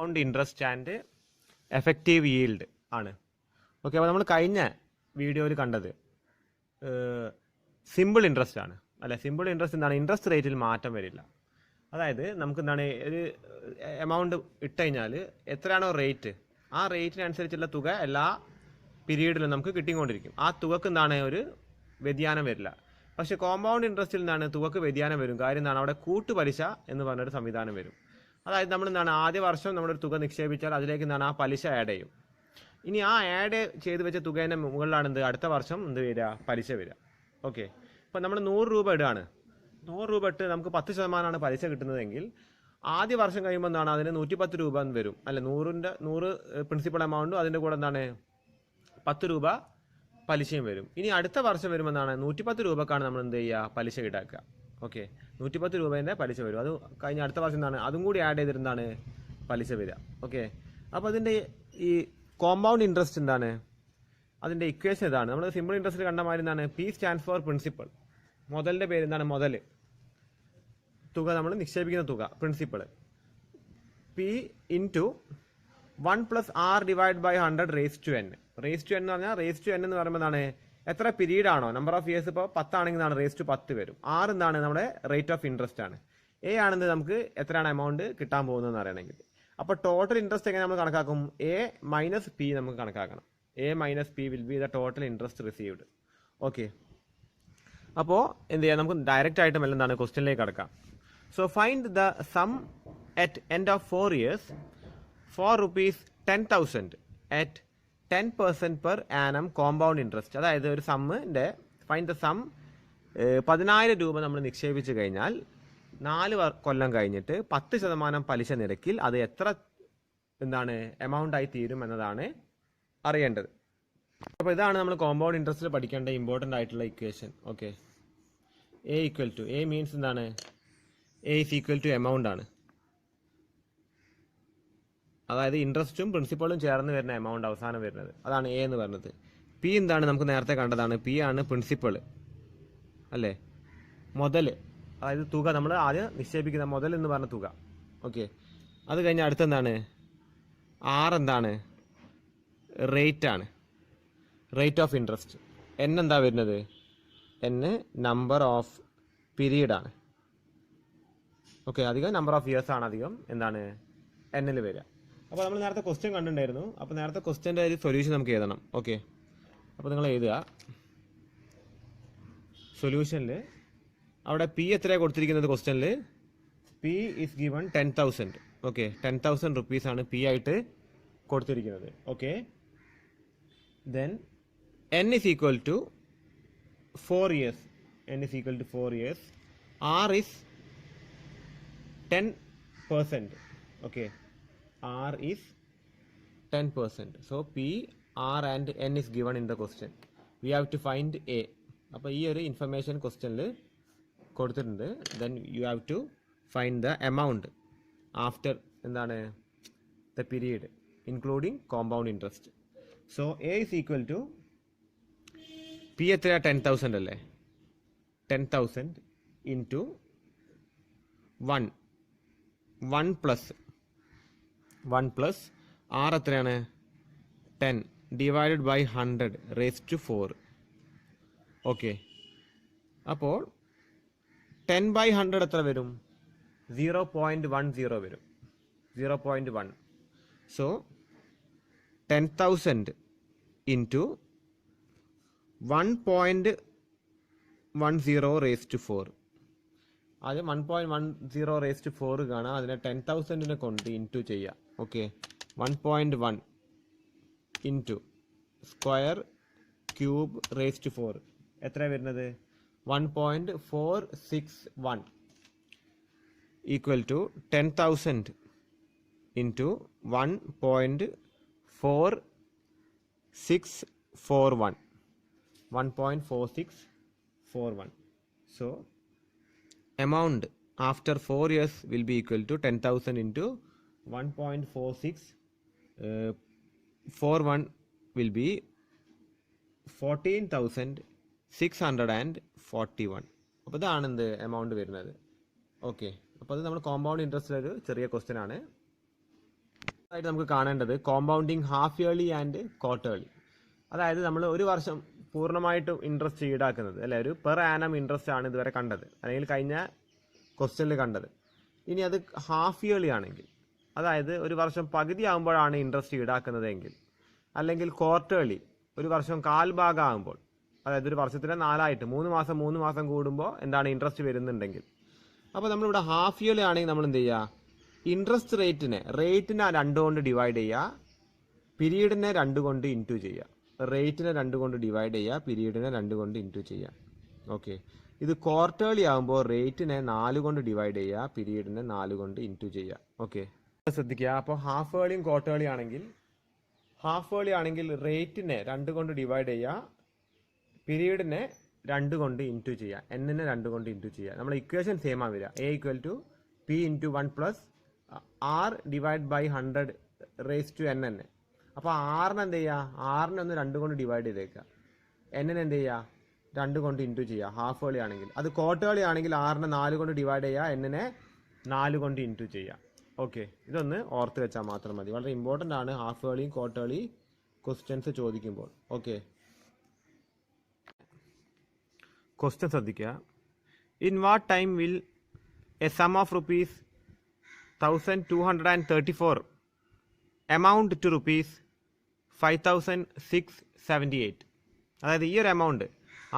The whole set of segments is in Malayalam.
Compound interest and effective yield ആണ്. ഓക്കെ, അപ്പോൾ നമ്മൾ കഴിഞ്ഞ വീഡിയോയിൽ കണ്ടത് സിമ്പിൾ ഇൻട്രസ്റ്റ് ആണ് അല്ലെ. സിമ്പിൾ ഇൻട്രസ്റ്റ് എന്താണ്? ഇൻട്രസ്റ്റ് റേറ്റിൽ മാറ്റം വരില്ല. അതായത് നമുക്ക് എന്താണ്, ഒരു എമൗണ്ട് ഇട്ട് കഴിഞ്ഞാൽ എത്രയാണോ റേറ്റ്, ആ റേറ്റിനനുസരിച്ചുള്ള തുക എല്ലാ പീരീഡിലും നമുക്ക് കിട്ടിക്കൊണ്ടിരിക്കും. ആ തുകക്ക് എന്താണ്, ഒരു വ്യതിയാനം വരില്ല. പക്ഷേ കോമ്പൗണ്ട് ഇൻട്രസ്റ്റിൽ നിന്നാണ് തുകക്ക് വ്യതിയാനം വരും. കാര്യം എന്താണ്, അവിടെ കൂട്ടുപലിശ എന്ന് പറഞ്ഞൊരു സംവിധാനം വരും. അതായത് നമ്മൾ എന്താണ്, ആദ്യ വർഷം നമ്മളൊരു തുക നിക്ഷേപിച്ചാൽ അതിലേക്ക് എന്താണ്, ആ പലിശ ആഡ് ചെയ്യും. ഇനി ആ ആഡ് ചെയ്ത് വെച്ച തുകേൻ്റെ മുകളിലാണ് എന്ത്, അടുത്ത വർഷം എന്ത് വരിക, പലിശ വരിക. ഓക്കെ, ഇപ്പം നമ്മൾ 100 രൂപ ഇടുകയാണ്. 100 രൂപ ഇട്ട് നമുക്ക് 10% പലിശ കിട്ടുന്നതെങ്കിൽ ആദ്യ വർഷം കഴിയുമ്പോൾ എന്താണ്, അതിന് 110 രൂപ എന്ന് വരും അല്ലെ. 100 പ്രിൻസിപ്പൽ എമൗണ്ടും അതിൻ്റെ കൂടെ എന്താണ് 10 രൂപ പലിശയും വരും. ഇനി അടുത്ത വർഷം വരുമ്പോൾ എന്താണ്, 110 രൂപക്കാണ് നമ്മൾ എന്ത് ചെയ്യുക, പലിശ ഈടാക്കുക. ഓക്കെ, 110 രൂപേൻ്റെ പലിശ വരും. അത് കഴിഞ്ഞ അടുത്ത വർഷം എന്താണ്, അതും കൂടി ആഡ് ചെയ്തിരുന്നാണ് പലിശ വരിക. ഓക്കെ, അപ്പോൾ അതിൻ്റെ ഈ കോമ്പൗണ്ട് ഇൻട്രസ്റ്റ് എന്താണ്, അതിൻ്റെ ഇക്വേഷൻ ഇതാണ്. നമ്മൾ സിമ്പിൾ ഇൻട്രസ്റ്റിൽ കണ്ട മാതിരി എന്താണ്, പി സ്റ്റാൻഡ്സ് ഫോർ പ്രിൻസിപ്പൾ. മുതലിൻ്റെ പേര് എന്താണ്, മുതൽ തുക, നമ്മൾ നിക്ഷേപിക്കുന്ന തുക, principal. P into 1 + r divide by 100 raise to n. Raise to n എന്ന് പറഞ്ഞാൽ, റേസ് ടു n എന്ന് പറയുമ്പോൾ എന്താണ്, എത്ര പീരീഡ് ആണോ, നമ്പർ ഓഫ് ഇയേഴ്സ്. ഇപ്പോൾ 10 ആണെങ്കിൽ എന്താണ്, റേസ് ടു 10 വരും. r എന്താണ്, നമ്മുടെ റേറ്റ് ഓഫ് ഇൻട്രസ്റ്റ് ആണ്. എ ആണെന്ന് നമുക്ക് എത്രയാണ് എമൗണ്ട് കിട്ടാൻ പോകുന്നതെന്ന് അറിയണമെങ്കിൽ. അപ്പോൾ ടോട്ടൽ ഇൻട്രസ്റ്റ് എങ്ങനെ നമ്മൾ കണക്കാക്കും, എ മൈനസ് പി നമുക്ക് കണക്കാക്കണം. A minus P will be the total interest received. Okay, അപ്പോൾ എന്ത് ചെയ്യാം, നമുക്ക് ഡയറക്റ്റ് ആയിട്ട് മെല്ലെ എന്താണ് ക്വസ്റ്റ്യനിലേക്ക് കടക്കാം. So find the sum at end of 4 years for ₹10,000 at 10% per annum compound interest. അതായത് ഒരു സമ്മിൻ്റെ ഫൈൻഡ് ദ സം 10,000 രൂപ നമ്മൾ നിക്ഷേപിച്ച് കഴിഞ്ഞാൽ 4 കൊല്ലം കഴിഞ്ഞിട്ട് 10% പലിശ നിരക്കിൽ അത് എത്ര എന്താണ് എമൗണ്ട് ആയി തീരും എന്നതാണ് അറിയേണ്ടത്. അപ്പോൾ ഇതാണ് നമ്മൾ കോമ്പൗണ്ട് ഇൻട്രസ്റ്റിൽ പഠിക്കേണ്ട ഇമ്പോർട്ടൻ്റ് ആയിട്ടുള്ള equation. Okay, A equal to, A means എന്താണ്, A is equal to amount ആണ്. അതായത് ഇൻട്രസ്റ്റും പ്രിൻസിപ്പളും ചേർന്ന് വരുന്ന എമൗണ്ട് അവസാനം വരുന്നത്, അതാണ് എ എന്ന് പറയുന്നത്. പി എന്താണ്, നമുക്ക് നേരത്തെ കണ്ടതാണ്, പി ആണ് പ്രിൻസിപ്പൾ അല്ലേ, മുതൽ. അതായത് തുക, നമ്മൾ ആദ്യം നിക്ഷേപിക്കുന്ന മുതൽ എന്ന് പറഞ്ഞ തുക. ഓക്കെ, അത് കഴിഞ്ഞ് അടുത്തെന്താണ്, ആർ എന്താണ്, റേറ്റ് ആണ്, റേറ്റ് ഓഫ് ഇൻട്രസ്റ്റ്. എൻ എന്താ വരുന്നത്, എൻ നമ്പർ ഓഫ് പീരീഡ് ആണ്. ഓക്കെ, അധികം നമ്പർ ഓഫ് ഇയേഴ്സ് ആണ് അധികം എന്താണ് എന്നിൽ വരിക. അപ്പോൾ നമ്മൾ നേരത്തെ ക്വസ്റ്റ്യൻ കണ്ടിട്ടുണ്ടായിരുന്നു. അപ്പോൾ നേരത്തെ ക്വസ്റ്റ്യൻ്റെ ഒരു സൊല്യൂഷൻ നമുക്ക് എഴുതണം. ഓക്കെ, അപ്പോൾ നിങ്ങൾ എഴുതുക സൊല്യൂഷനിൽ. അവിടെ പി എത്രയാണ് കൊടുത്തിരിക്കുന്നത് ക്വസ്റ്റ്യനിൽ, P is given 10,000. Okay, 10,000 rupees ആണ് പി ആയിട്ട് കൊടുത്തിരിക്കുന്നത്. Okay, then n is equal to 4 years. n is equal to 4 years. r is 10%. Okay, r is 10%. So p, r and n is given in the question. We have to find a. അപ്പോൾ ഈ ഒരു ഇൻഫർമേഷൻ ക്വസ്റ്റ്യനിൽ കൊടുത്തിട്ടുണ്ട്. Then you have to find the amount after എന്താണ് the period including compound interest. So A is equal to, P എത്രയാണ്, 10,000 അല്ലേ, 10,000 ഇൻറ്റു 1 പ്ലസ് ആർ എത്രയാണ്, 10 divided by 100 raise to 4. Okay, അപ്പോൾ 10/100 എത്ര വരും, 0.10 വരും, 0.1. So 10,000 into 1.10 raise to 4. ആദ്യം 1.10 റേസ് ടു 4 കാണാം, അതിനെ 10,000 കൊണ്ട് ഇൻറ്റു ചെയ്യാം. Okay, 1.1 into square cube raise to 4 എത്ര വരുന്നത്, 1.461 equal to 10,000 into 1.4641. 1.4641. So amount after 4 years will be equal to 10,000 into 1.4641 will be 14,641. അപ്പോൾ ഇതാണ് എന്ത് എമൗണ്ട് വരുന്നത്. ഓക്കെ, അപ്പോൾ അത് നമ്മൾ കോമ്പൗണ്ട് ഇൻട്രസ്റ്റിലൊരു ചെറിയ ക്വസ്റ്റ്യൻ ആണ്. ആയിട്ട് നമുക്ക് കാണേണ്ടത് compounding half yearly and quarterly. അതായത് നമ്മൾ ഒരു വർഷം പൂർണ്ണമായിട്ടും ഇൻട്രസ്റ്റ് ഈടാക്കുന്നത്, അല്ലെ, ഒരു പെർ ആനം ഇൻട്രസ്റ്റ് ആണ് ഇതുവരെ കണ്ടത്, അല്ലെങ്കിൽ കഴിഞ്ഞ ക്വസ്റ്റ്യനിൽ കണ്ടത്. ഇനി അത് ഹാഫ് ഇയർലി ആണെങ്കിൽ, അതായത് ഒരു വർഷം പകുതി ആകുമ്പോഴാണ് ഇൻട്രസ്റ്റ് ഈടാക്കുന്നതെങ്കിൽ, അല്ലെങ്കിൽ ക്വാർട്ടേർലി ഒരു വർഷം കാൽഭാഗം ആകുമ്പോൾ, അതായത് ഒരു വർഷത്തിലെ 4 3 മാസം കൂടുമ്പോൾ എന്താണ് ഇൻട്രസ്റ്റ് വരുന്നുണ്ടെങ്കിൽ, അപ്പോൾ നമ്മളിവിടെ ഹാഫ് ഇയർലി ആണെങ്കിൽ നമ്മൾ എന്ത് ചെയ്യുക, ഇൻട്രസ്റ്റ് റേറ്റിനെ 2 കൊണ്ട് ഡിവൈഡ് ചെയ്യുക, പീരീഡിനെ 2 കൊണ്ട് ഇൻറ്റു ചെയ്യുക. റേറ്റിനെ 2 കൊണ്ട് ഡിവൈഡ് ചെയ്യുക, പീരീഡിനെ 2 കൊണ്ട് ഇൻറ്റു ചെയ്യുക. ഓക്കെ, ഇത് ക്വാർട്ടേർലി ആകുമ്പോൾ റേറ്റിനെ 4 കൊണ്ട് ഡിവൈഡ് ചെയ്യുക, പീരീഡിനെ 4 കൊണ്ട് ഇൻറ്റു ചെയ്യുക. ഓക്കെ, ശ്രദ്ധിക്കുക. അപ്പോൾ ഹാഫ് ഏർലിയും ക്വാർട്ടേർലി ആണെങ്കിൽ റേറ്റിനെ 2 കൊണ്ട് ഡിവൈഡ് ചെയ്യുക, പീരീഡിനെ 2 കൊണ്ട് ഇൻറ്റു ചെയ്യുക, എന്നിനെ 2 കൊണ്ട് ഇൻറ്റു ചെയ്യുക. നമ്മൾ ഇക്വേഷൻ സെയിം ആ വരിക, A = P × 1 + R / 100 raised to n തന്നെ. അപ്പോൾ ആറിന് എന്ത് ചെയ്യുക, ആറിനെ ഒന്ന് 2 കൊണ്ട് ഡിവൈഡ് ചെയ്തേക്കുക, എന്നിനെ എന്ത് ചെയ്യുക, 2 കൊണ്ട് ഇൻറ്റു ചെയ്യുക ഹാഫ് ഏർലി ആണെങ്കിൽ. അത് ക്വാർട്ടേർലി ആണെങ്കിൽ ആറിനെ 4 കൊണ്ട് ഡിവൈഡ് ചെയ്യുക, എന്നിനെ 4 കൊണ്ട് ഇൻറ്റു ചെയ്യുക. ഓക്കെ, ഇതൊന്ന് ഓർത്ത് വെച്ചാൽ മാത്രം മതി. വളരെ ഇമ്പോർട്ടൻ്റ് ആണ് ഹാഫ് ഏർലിയും ക്വാർട്ടേർലി ക്വസ്റ്റ്യൻസ് ചോദിക്കുമ്പോൾ. ഓക്കെ, ക്വസ്റ്റ്യൻ ശ്രദ്ധിക്കുക. In what time will a sum of ₹1234 amount to ₹5,678? അതായത് ഈ ഒരു എമൗണ്ട്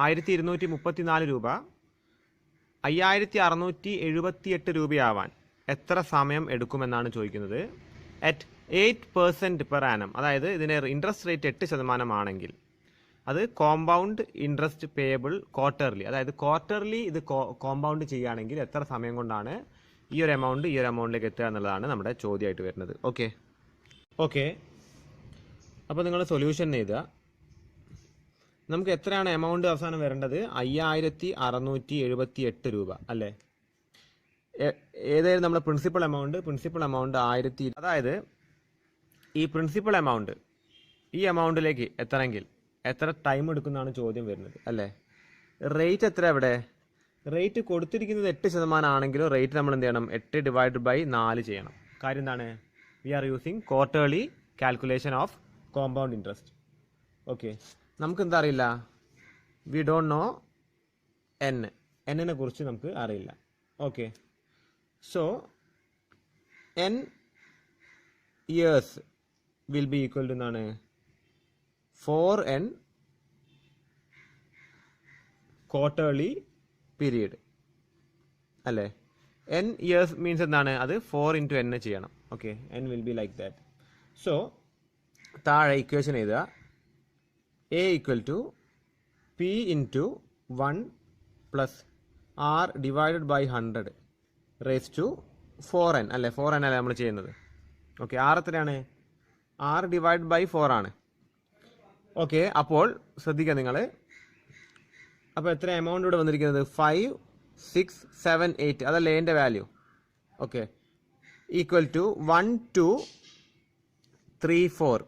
1234 രൂപ 5678 രൂപയാവാൻ എത്ര സമയം എടുക്കുമെന്നാണ് ചോദിക്കുന്നത്. അറ്റ് 8% പെർ ആനം, അതായത് ഇതിന് ഇൻട്രസ്റ്റ് റേറ്റ് 8% ആണെങ്കിൽ അത് കോമ്പൗണ്ട് ഇൻട്രസ്റ്റ് പേയബിൾ ക്വാർട്ടർലി, അതായത് ക്വാർട്ടർലി ഇത് കോമ്പൗണ്ട് ചെയ്യുകയാണെങ്കിൽ എത്ര സമയം കൊണ്ടാണ് ഈ ഒരു എമൗണ്ടിലേക്ക് എത്തുക എന്നുള്ളതാണ് നമ്മുടെ ചോദ്യമായിട്ട് വരുന്നത്. ഓക്കെ, അപ്പോൾ നിങ്ങൾ സൊല്യൂഷൻ എഴുതുക. നമുക്ക് എത്രയാണ് എമൗണ്ട് അവസാനം വരേണ്ടത്? 5678 രൂപ അല്ലേ? ഏതായാലും നമ്മുടെ പ്രിൻസിപ്പൽ എമൗണ്ട് 1000. അതായത് ഈ പ്രിൻസിപ്പൽ എമൗണ്ട് ഈ എമൗണ്ടിലേക്ക് എത്തണമെങ്കിൽ എത്ര ടൈം എടുക്കുന്നതാണ് ചോദ്യം വരുന്നത് അല്ലേ? റേറ്റ് എത്ര? എവിടെ റേറ്റ് കൊടുത്തിരിക്കുന്നത് 8% ആണെങ്കിലും റേറ്റ് നമ്മൾ എന്ത് ചെയ്യണം, 8/4 ചെയ്യണം. കാര്യം എന്താണ്? We are using quarterly calculation of compound interest. Okay, നമുക്ക് എന്താ അറിയില്ല, വി ഡോണ്ട് നോ എന്നിനെ കുറിച്ച് നമുക്ക് അറിയില്ല. Okay, so n years will be equal to എന്താണ്, 4n ക്വാർട്ടേർലി പീരീഡ് അല്ലേ? n ഇയേഴ്സ് മീൻസ് എന്താണ്, അത് 4 × n ചെയ്യണം. Okay, n will be like that. So താഴെ ഇക്വേഷൻ എഴുതുക, A = P × 1 + R / 100 raised to 4n അല്ലേ? 4n അല്ലേ നമ്മൾ ചെയ്യുന്നത്. ഓക്കെ, R എത്രയാണ്? R / 4 ആണ്. ഓക്കെ, അപ്പോൾ ശ്രദ്ധിക്കുക നിങ്ങൾ. അപ്പോൾ എത്ര എമൗണ്ട് ഇവിടെ വന്നിരിക്കുന്നത്? 5678 അതല്ലേ എൻ്റെ value? Okay, equal to 1234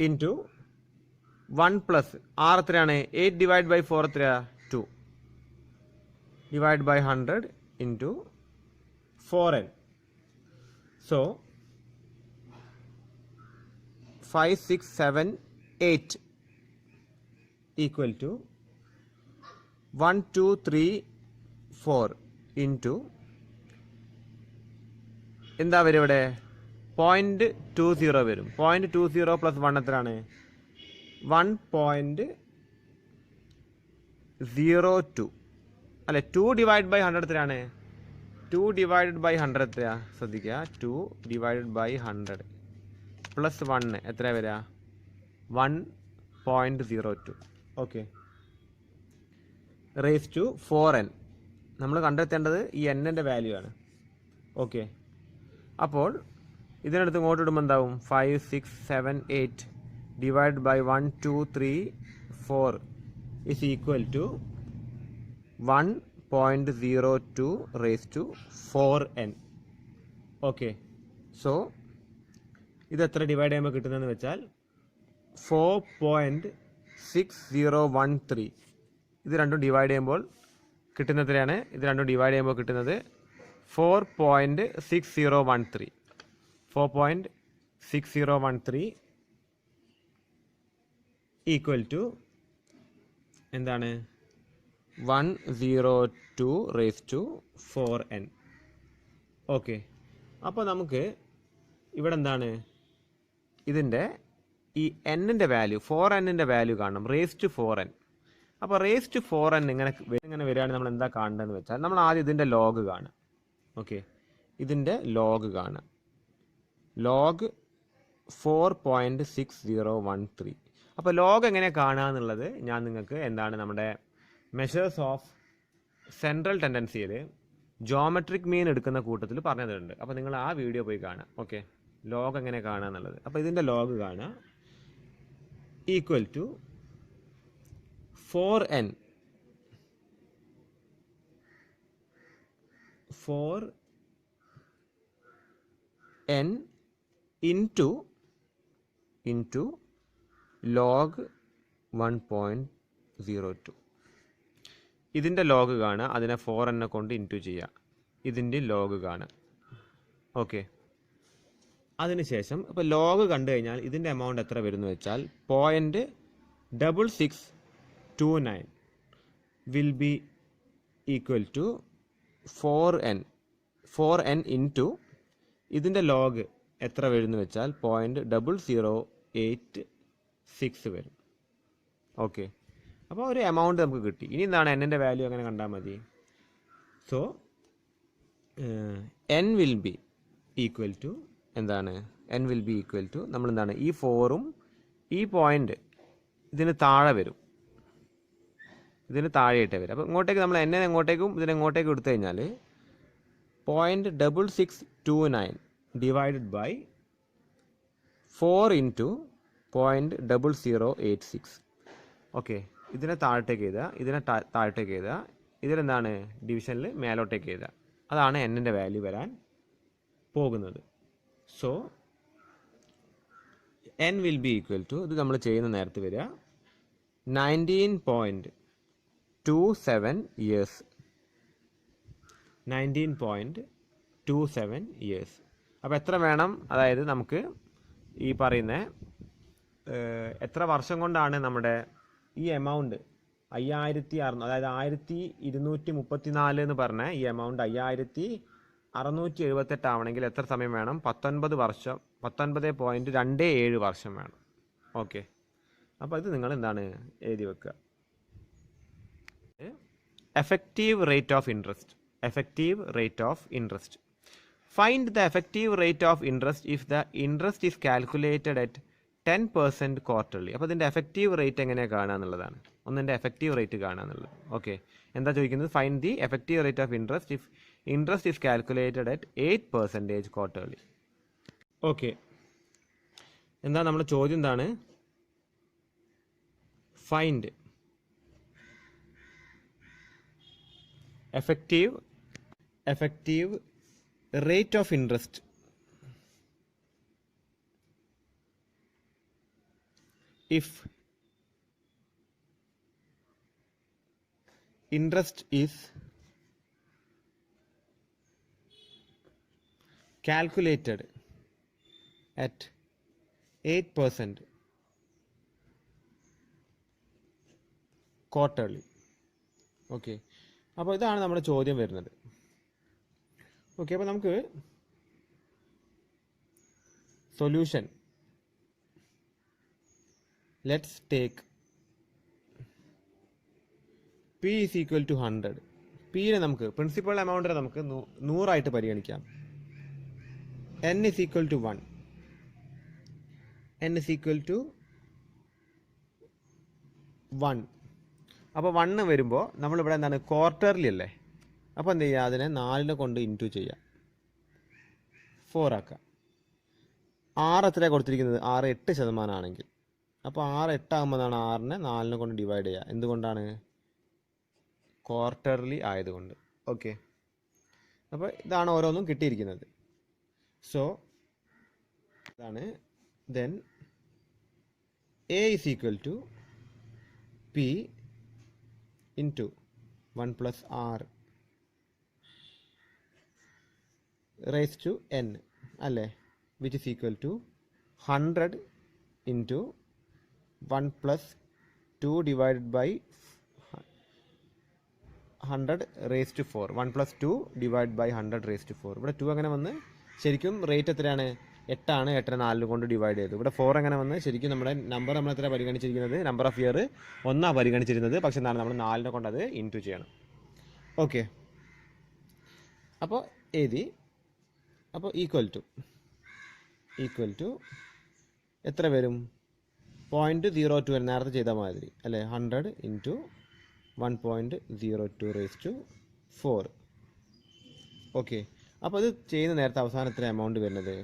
into 1 + R എത്രയാണ്? 8/4 എത്രയാ? 2 / 100 into 4n. So 5678 equal to 1234 into എന്താ വരും ഇവിടെ? 0.20 വരും. 0.20 + 1 എത്രയാണ്? 1.02 അല്ലെ? 2/100 എത്രയാണ്? 2/100 എത്രയാ? ശ്രദ്ധിക്കുക, 2/100 + 1 എത്ര വരിക? 1.02. Okay, raise to 4n. നമ്മൾ കണ്ടെത്തേണ്ടത് ഈ n-ൻ്റെ വാല്യൂ ആണ്. ഓക്കെ, അപ്പോൾ ഇതിനടുത്ത് ഇങ്ങോട്ട് ഇടുമ്പോൾ എന്താവും? 5678 / 1234 is equal to 1.02 raised to 4n. Okay, so ഇത് എത്ര ഡിവൈഡ് ചെയ്യുമ്പോൾ കിട്ടുന്നതെന്ന് വെച്ചാൽ 4.6013. ഇത് രണ്ടും ഡിവൈഡ് ചെയ്യുമ്പോൾ കിട്ടുന്നത് എത്രയാണ്? ഇത് രണ്ടും ഡിവൈഡ് ചെയ്യുമ്പോൾ കിട്ടുന്നത് 4.6013. 4.6013 ഈക്വൽ ടു എന്താണ് 102⁴n. ഓക്കെ, അപ്പോൾ നമുക്ക് ഇവിടെ എന്താണ് ഇതിൻ്റെ ഈ എന്നിൻ്റെ വാല്യൂ 4n വാല്യൂ കാണണം, റേസ് ടു 4n. അപ്പോൾ റേസ് ടു 4n ഇങ്ങനെ വരികയാണെങ്കിൽ നമ്മൾ എന്താ കാണേണ്ടതെന്ന് വെച്ചാൽ നമ്മൾ ആദ്യം ഇതിൻ്റെ ലോഗ് കാണുക. ഓക്കെ, ഇതിൻ്റെ ലോഗ് കാണുക. ലോഗ് 4.6013. അപ്പോൾ ലോഗ് എങ്ങനെ കാണുക എന്നുള്ളത് ഞാൻ നിങ്ങൾക്ക് എന്താണ് നമ്മുടെ മെഷേഴ്സ് ഓഫ് സെൻട്രൽ ടെൻഡൻസിയിൽ ജോമെട്രിക് മീൻ എടുക്കുന്ന കൂട്ടത്തിൽ പറഞ്ഞു തരുന്നുണ്ട്. അപ്പോൾ നിങ്ങൾ ആ വീഡിയോ പോയി കാണുക. ഓക്കെ, ലോഗ് എങ്ങനെ കാണുക എന്നുള്ളത്. അപ്പോൾ ഇതിൻ്റെ ലോഗ് കാണുക equal to 4n into log 1.02. ഇതിൻ്റെ ലോഗ് കാണുക, അതിനെ 4n കൊണ്ട് ഇൻറ്റു ചെയ്യുക, ഇതിൻ്റെ ലോഗ് കാണുക. ഓക്കെ, അതിനുശേഷം ഇപ്പോൾ ലോഗ് കണ്ടു കഴിഞ്ഞാൽ ഇതിൻ്റെ എമൗണ്ട് എത്ര വരുന്നു വെച്ചാൽ 0.6629 will be equal to 4n into ഇതിൻ്റെ ലോഗ് എത്ര വരുന്നു വെച്ചാൽ 0.0086 വരും. ഓക്കെ, അപ്പോൾ ഒരു എമൗണ്ട് നമുക്ക് കിട്ടി. ഇനി എന്താണ് എന്നിൻ്റെ വാല്യൂ അങ്ങനെ കണ്ടാൽ മതി. So n will be equal to എന്താണ്, n will be equal to നമ്മൾ എന്താണ് ഈ 4ഉം ഈ പോയിൻ്റ് ഇതിന് താഴെ വരും, ഇതിന് താഴെയിട്ടേ വരും. അപ്പോൾ ഇങ്ങോട്ടേക്ക് നമ്മൾ എന്നെ എങ്ങോട്ടേക്കും ഇതിനെങ്ങോട്ടേക്കും എടുത്തു കഴിഞ്ഞാൽ 0.6629 ഡിവൈഡഡ് ബൈ 4 ഇൻറ്റു 0.0086. ഓക്കെ, ഇതിനെ താഴോട്ടേക്ക് എഴുതുക, ഇതിനെ താഴോട്ടേക്ക് എഴുതുക, ഇതിലെന്താണ് ഡിവിഷനിൽ മേലോട്ടേക്ക് എഴുതുക. അതാണ് എന്നിൻ്റെ വാല്യൂ വരാൻ പോകുന്നത്. So n will be equal to, ഇത് നമ്മൾ ചെയ്യുന്ന നേരത്ത് വരിക 19.27 ഇയേഴ്സ്. 19.27 ഇയേഴ്സ്. അപ്പോൾ എത്ര വേണം, അതായത് നമുക്ക് ഈ പറയുന്ന എത്ര വർഷം കൊണ്ടാണ് നമ്മുടെ ഈ എമൗണ്ട് 5600, അതായത് 1234 എന്ന് പറഞ്ഞ ഈ എമൗണ്ട് 5678 ആവണമെങ്കിൽ എത്ര സമയം വേണം? 19 വർഷം, 19.27 വർഷം വേണം. ഓക്കെ, അപ്പോൾ ഇത് നിങ്ങൾ എന്താണ് എഴുതി വെക്കുക. Effective rate of interest. Effective rate of interest. Find the effective rate of interest if the interest is calculated at 10% quarterly. അപ്പോൾ ഇതിൻ്റെ എഫക്റ്റീവ് റേറ്റ് എങ്ങനെയാണ് കാണുക എന്നുള്ളതാണ്. ഒന്നിൻ്റെ എഫക്റ്റീവ് റേറ്റ് കാണുക എന്നുള്ളത്. ഓക്കെ, എന്താ ചോദിക്കുന്നത്? Find the effective rate of interest if interest is calculated at 8% quarterly. Okay, എന്താ നമ്മുടെ ചോദ്യം എന്താണ്? Find effective rate of interest if interest is calculated at 8% quarterly. Okay, അപ്പോൾ ഇതാണ് നമ്മുടെ ചോദ്യം വരുന്നത്. ഓക്കെ, അപ്പോൾ നമുക്ക് solution, let's take P is equal to 100. Pനെ നമുക്ക് പ്രിൻസിപ്പൽ എമൗണ്ടിനെ നമുക്ക് 100 പരിഗണിക്കാം. N is equal to 1. N is equal to 1. അപ്പോൾ 1 വരുമ്പോൾ നമ്മളിവിടെ എന്താണ് ക്വാർട്ടർലി അല്ലേ, അപ്പോൾ എന്ത് ചെയ്യുക, അതിനെ 4 കൊണ്ട് ഇൻറ്റു ചെയ്യുക, 4 ആക്കുക. 6 എത്രയാണ് കൊടുത്തിരിക്കുന്നത്? 8% ആണെങ്കിൽ, അപ്പോൾ 8 ആകുമ്പോഴാണ് 6നെ 4 കൊണ്ട് ഡിവൈഡ് ചെയ്യുക. എന്തുകൊണ്ടാണ്? ക്വാർട്ടർലി ആയതുകൊണ്ട്. ഓക്കെ, അപ്പോൾ ഇതാണ് ഓരോന്നും കിട്ടിയിരിക്കുന്നത്. സോ ഇതാണ്. Then A is equal to P into 1 plus R raise to N അല്ലേ. Which is equal to 100 into 1 plus 2 divided by 100 raise to 4. 1 plus 2 divide by 100 raise to 4. ഇവിടെ 2 അങ്ങനെ വന്ന് ശരിക്കും റേറ്റ് എത്രയാണ്? 8 8 4 കൊണ്ട് ഡിവൈഡ് ചെയ്തു. ഇവിടെ 4 അങ്ങനെ വന്ന് ശരിക്കും നമ്മുടെ നമ്പർ നമ്മൾ എത്ര പരിഗണിച്ചിരിക്കുന്നത്? നമ്പർ ഓഫ് ഇയർ 1 പരിഗണിച്ചിരുന്നത്. പക്ഷെ എന്താണ് നമ്മൾ 4 കൊണ്ട് അത് ഇൻറ്റു ചെയ്യണം. ഓക്കെ, അപ്പോൾ എഴുതി. അപ്പോൾ ഈക്വൽ ടു എത്ര വരും? 0.02 വരും. നേരത്തെ ചെയ്താൽ മാതിരി അല്ലേ? 100 ഇൻറ്റു 1.02 റേസ് ടു 4. ഓക്കെ, അപ്പോൾ ഇത് ചെയ്യുന്ന നേരത്തെ അവസാനത്തെ എമൗണ്ട് വരുന്നത്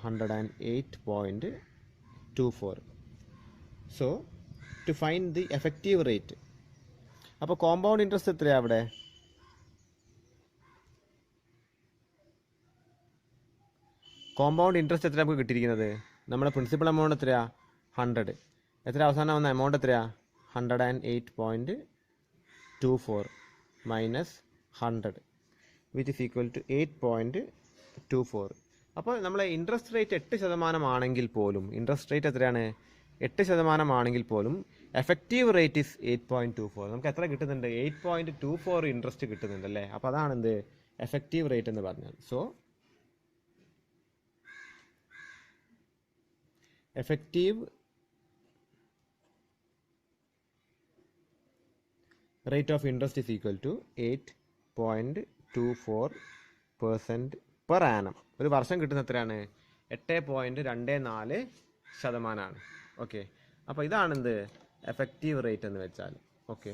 108.24. So to find the effective rate. അപ്പോൾ കോമ്പൗണ്ട് ഇൻട്രസ്റ്റ് എത്രയാണ് അവിടെ? കോമ്പൗണ്ട് ഇൻട്രസ്റ്റ് എത്ര നമുക്ക് കിട്ടിയിരിക്കുന്നത്? നമ്മുടെ പ്രിൻസിപ്പൽ എമൗണ്ട് എത്രയാ? 100. എത്ര അവസാനം വന്ന എമൗണ്ട് എത്രയാ? 108.24 minus 100 which is equal to 8.24. അപ്പോൾ നമ്മളെ ഇൻട്രസ്റ്റ് റേറ്റ് 8% ആണെങ്കിൽ പോലും, ഇൻട്രസ്റ്റ് റേറ്റ് എത്രയാണ്? 8% ആണെങ്കിൽ പോലും എഫക്റ്റീവ് റേറ്റ് ഇസ് 8.24. നമുക്ക് എത്ര കിട്ടുന്നുണ്ട്? 8.24 ഇൻട്രസ്റ്റ് കിട്ടുന്നുണ്ട് അല്ലേ? അപ്പോൾ അതാണ് എന്ത് എഫക്റ്റീവ് റേറ്റ് എന്ന് പറഞ്ഞാൽ. So effective rate of interest is equal to 8.24% per annum. ഒരു വർഷം കിട്ടുന്ന എത്രയാണ്? 8.24%. ഓക്കെ, അപ്പോൾ ഇതാണെന്ത് എഫക്റ്റീവ് റേറ്റ് എന്ന് വെച്ചാൽ. ഓക്കെ.